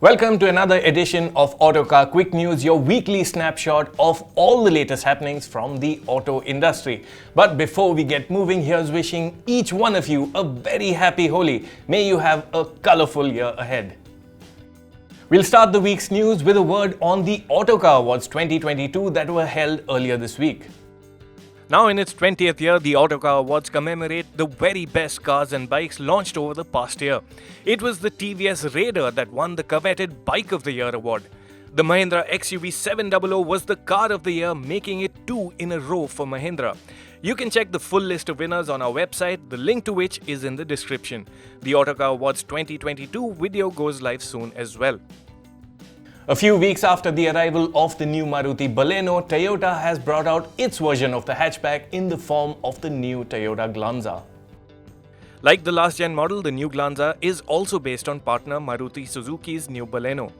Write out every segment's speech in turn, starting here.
Welcome to another edition of Autocar Quick News, your weekly snapshot of all the latest happenings from the auto industry. But before we get moving, here's wishing each one of you a very happy Holi. May you have a colourful year ahead. We'll start the week's news with a word on the Autocar Awards 2022 that were held earlier this week. Now in its 20th year, the Autocar Awards commemorate the very best cars and bikes launched over the past year. It was the TVS Raider that won the coveted Bike of the Year award. The Mahindra XUV 700 was the Car of the Year, making it 2 in a row for Mahindra. You can check the full list of winners on our website, the link to which is in the description. The Autocar Awards 2022 video goes live soon as well. A few weeks after the arrival of the new Maruti Baleno, Toyota has brought out its version of the hatchback in the form of the new Toyota Glanza. Like the last gen model, the new Glanza is also based on partner Maruti Suzuki's new Baleno.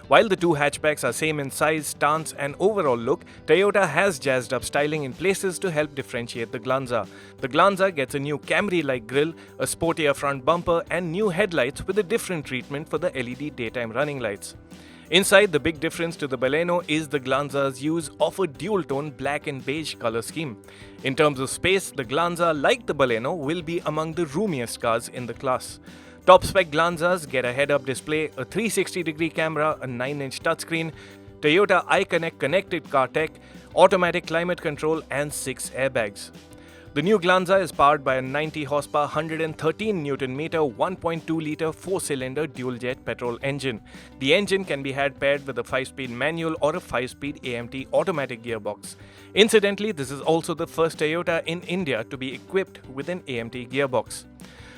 While the two hatchbacks are same in size, stance and overall look, Toyota has jazzed up styling in places to help differentiate the Glanza. The Glanza gets a new Camry-like grille, a sportier front bumper and new headlights with a different treatment for the LED daytime running lights. Inside, the big difference to the Baleno is the Glanza's use of a dual-tone black and beige color scheme. In terms of space, the Glanza, like the Baleno, will be among the roomiest cars in the class. Top-spec Glanzas get a head-up display, a 360-degree camera, a 9-inch touchscreen, Toyota iConnect connected car tech, automatic climate control and 6 airbags. The new Glanza is powered by a 90 horsepower, 113 Nm, 1.2-litre 4-cylinder dual-jet petrol engine. The engine can be paired with a 5-speed manual or a 5-speed AMT automatic gearbox. Incidentally, this is also the first Toyota in India to be equipped with an AMT gearbox.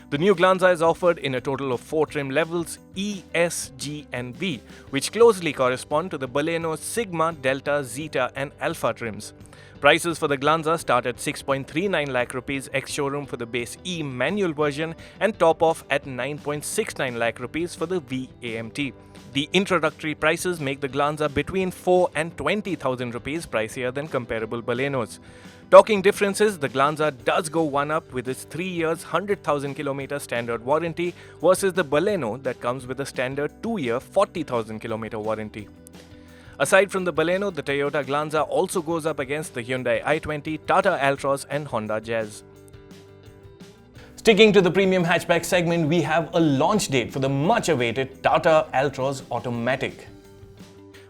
The new Glanza is offered in a total of 4 trim levels, E, S, G and V, which closely correspond to the Baleno's Sigma, Delta, Zeta and Alpha trims. Prices for the Glanza start at 6.39 lakh rupees ex-showroom for the base E manual version and top off at 9.69 lakh rupees for the V AMT. The introductory prices make the Glanza between 4 and 20,000 rupees pricier than comparable Balenos. Talking differences, the Glanza does go one up with its 3 years 100,000 km standard warranty versus the Baleno that comes with a standard 2-year 40,000 km warranty. Aside from the Baleno, the Toyota Glanza also goes up against the Hyundai i20, Tata Altroz and Honda Jazz. Sticking to the premium hatchback segment, we have a launch date for the much-awaited Tata Altroz Automatic.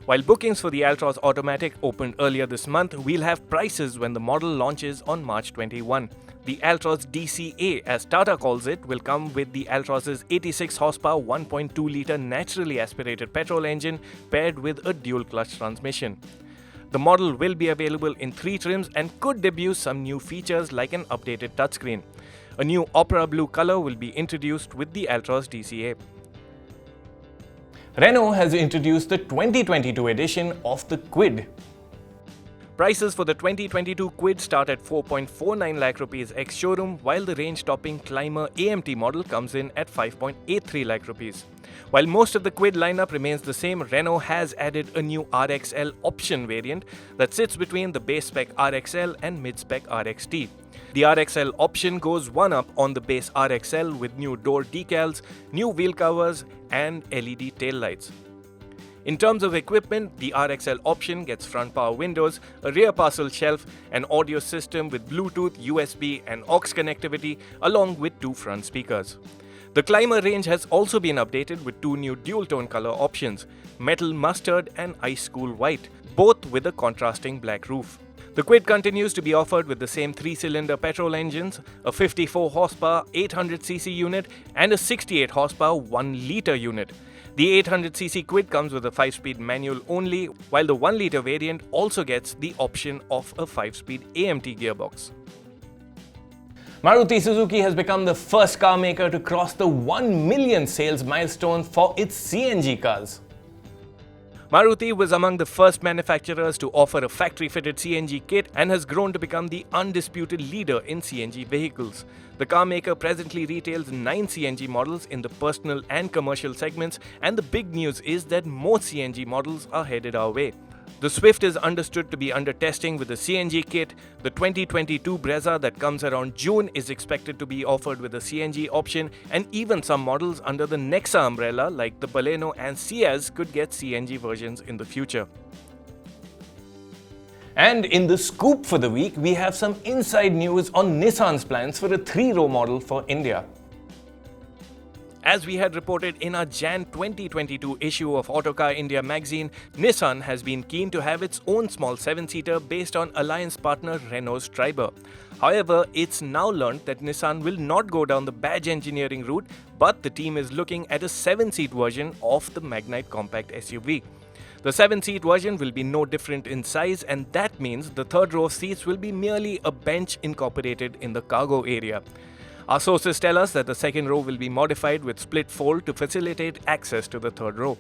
While bookings for the Altroz Automatic opened earlier this month, we'll have prices when the model launches on March 21. The Altroz DCA, as Tata calls it, will come with the Altroz's 86 horsepower 1.2-litre naturally aspirated petrol engine paired with a dual-clutch transmission. The model will be available in 3 trims and could debut some new features like an updated touchscreen. A new opera blue color will be introduced with the Altroz DCA. Renault has introduced the 2022 edition of the Kwid. Prices for the 2022 Kwid start at 4.49 lakh rupees ex-showroom, while the range-topping Climber AMT model comes in at 5.83 lakh rupees. While most of the Kwid lineup remains the same, Renault has added a new RXL option variant that sits between the base spec RXL and mid-spec RXT. The RXL option goes one up on the base RXL with new door decals, new wheel covers and LED taillights. In terms of equipment, the RXL option gets front power windows, a rear parcel shelf, an audio system with Bluetooth, USB and aux connectivity along with 2 front speakers. The Climber range has also been updated with 2 new dual-tone color options, Metal Mustard and Ice Cool White, both with a contrasting black roof. The Kwid continues to be offered with the same 3-cylinder petrol engines, a 54 horsepower 800cc unit and a 68 horsepower 1-litre unit. The 800cc Kwid comes with a 5-speed manual only, while the 1-litre variant also gets the option of a 5-speed AMT gearbox. Maruti Suzuki has become the first car maker to cross the 1 million sales milestone for its CNG cars. Maruti was among the first manufacturers to offer a factory-fitted CNG kit and has grown to become the undisputed leader in CNG vehicles. The car maker presently retails 9 CNG models in the personal and commercial segments, and the big news is that more CNG models are headed our way. The Swift is understood to be under testing with the CNG kit. The 2022 Brezza that comes around June is expected to be offered with a CNG option, and even some models under the Nexa umbrella like the Baleno and Ciaz could get CNG versions in the future. And in the scoop for the week, we have some inside news on Nissan's plans for a 3-row model for India. As we had reported in our Jan 2022 issue of Autocar India magazine, Nissan has been keen to have its own small 7-seater based on alliance partner Renault's Triber. However, it's now learnt that Nissan will not go down the badge engineering route, but the team is looking at a 7-seat version of the Magnite compact SUV. The 7-seat version will be no different in size, and that means the third row of seats will be merely a bench incorporated in the cargo area. Our sources tell us that the second row will be modified with split fold to facilitate access to the third row.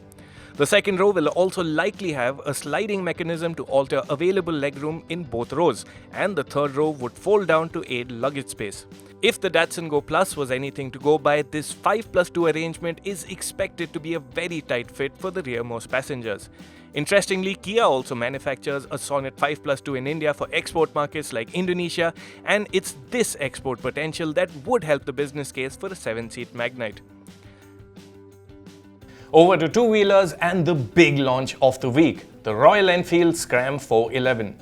The second row will also likely have a sliding mechanism to alter available legroom in both rows, and the third row would fold down to aid luggage space. If the Datsun Go Plus was anything to go by, this 5+2 arrangement is expected to be a very tight fit for the rearmost passengers. Interestingly, Kia also manufactures a Sonet 5+2 in India for export markets like Indonesia, and it's this export potential that would help the business case for a 7-seat Magnite. Over to two-wheelers and the big launch of the week, the Royal Enfield Scram 411.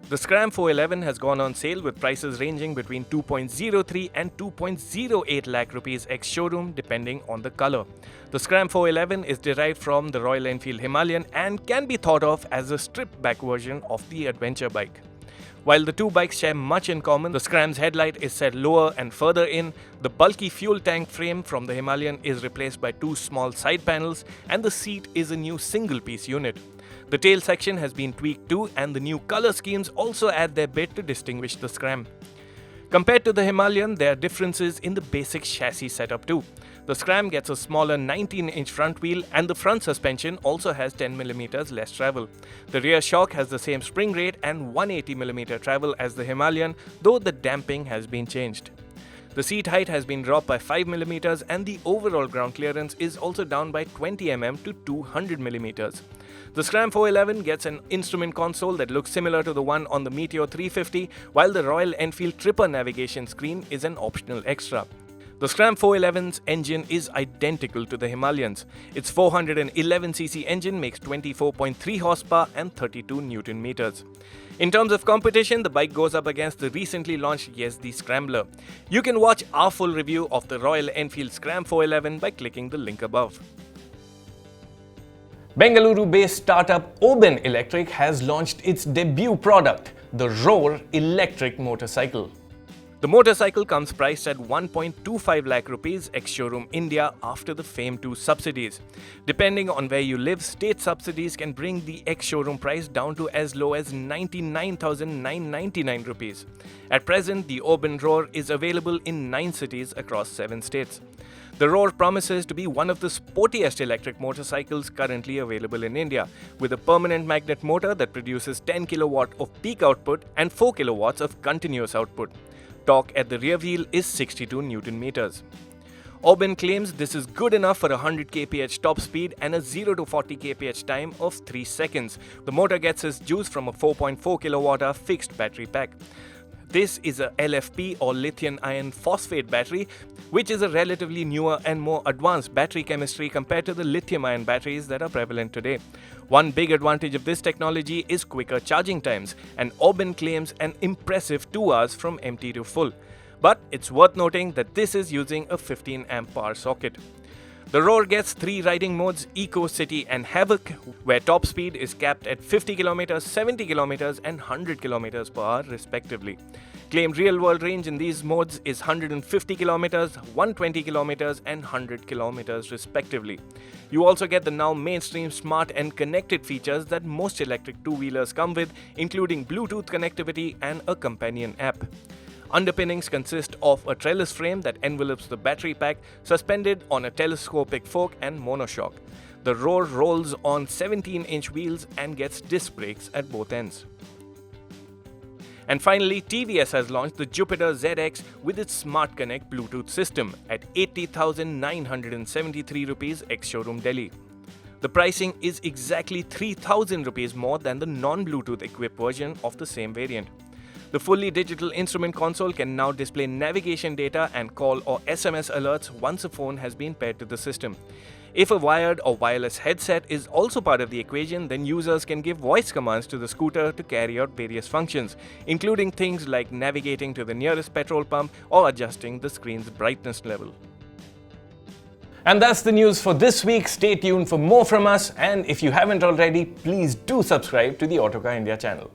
The Scram 411 has gone on sale with prices ranging between 2.03 and 2.08 lakh rupees ex-showroom depending on the colour. The Scram 411 is derived from the Royal Enfield Himalayan and can be thought of as a stripped-back version of the adventure bike. While the two bikes share much in common, the Scram's headlight is set lower and further in, the bulky fuel tank frame from the Himalayan is replaced by two small side panels, and the seat is a new single-piece unit. The tail section has been tweaked too, and the new colour schemes also add their bit to distinguish the Scram. Compared to the Himalayan, there are differences in the basic chassis setup too. The Scram gets a smaller 19-inch front wheel, and the front suspension also has 10mm less travel. The rear shock has the same spring rate and 180mm travel as the Himalayan, though the damping has been changed. The seat height has been dropped by 5mm, and the overall ground clearance is also down by 20mm to 200mm. The Scram 411 gets an instrument console that looks similar to the one on the Meteor 350, while the Royal Enfield Tripper navigation screen is an optional extra. The Scram 411's engine is identical to the Himalayan's. Its 411cc engine makes 24.3 horsepower and 32 Newton meters. In terms of competition, the bike goes up against the recently launched the Scrambler. You can watch our full review of the Royal Enfield Scram 411 by clicking the link above. Bengaluru-based startup Oben Electric has launched its debut product, the Rorr electric motorcycle. The motorcycle comes priced at 1.25 lakh rupees ex-showroom India after the FAME 2 subsidies. Depending on where you live, state subsidies can bring the ex-showroom price down to as low as 99,999 rupees. At present, the Oben Rorr is available in 9 cities across 7 states. The Rorr promises to be one of the sportiest electric motorcycles currently available in India, with a permanent magnet motor that produces 10 kW of peak output and 4 kW of continuous output. Torque at the rear wheel is 62 Newton meters. Oben claims this is good enough for 100 kph top speed and a 0 to 40 kph time of 3 seconds. The motor gets its juice from a 4.4 kWh fixed battery pack. This is a LFP or lithium iron phosphate battery, which is a relatively newer and more advanced battery chemistry compared to the lithium ion batteries that are prevalent today. One big advantage of this technology is quicker charging times, and Oben claims an impressive 2 hours from empty to full. But it's worth noting that this is using a 15 amp power socket. The Rorr gets 3 riding modes, Eco, City and Havoc, where top speed is capped at 50 km, 70 km and 100 km per hour respectively. Claimed real-world range in these modes is 150 km, 120 km and 100 km respectively. You also get the now mainstream smart and connected features that most electric two-wheelers come with, including Bluetooth connectivity and a companion app. Underpinnings consist of a trellis frame that envelopes the battery pack, suspended on a telescopic fork and monoshock. The Rorr rolls on 17-inch wheels and gets disc brakes at both ends. And finally, TVS has launched the Jupiter ZX with its Smart Connect Bluetooth system at 80,973 rupees ex-showroom Delhi. The pricing is exactly 3,000 rupees more than the non-Bluetooth equipped version of the same variant. The fully digital instrument console can now display navigation data and call or SMS alerts once a phone has been paired to the system. If a wired or wireless headset is also part of the equation, then users can give voice commands to the scooter to carry out various functions, including things like navigating to the nearest petrol pump or adjusting the screen's brightness level. And that's the news for this week. Stay tuned for more from us, and if you haven't already, please do subscribe to the Autocar India channel.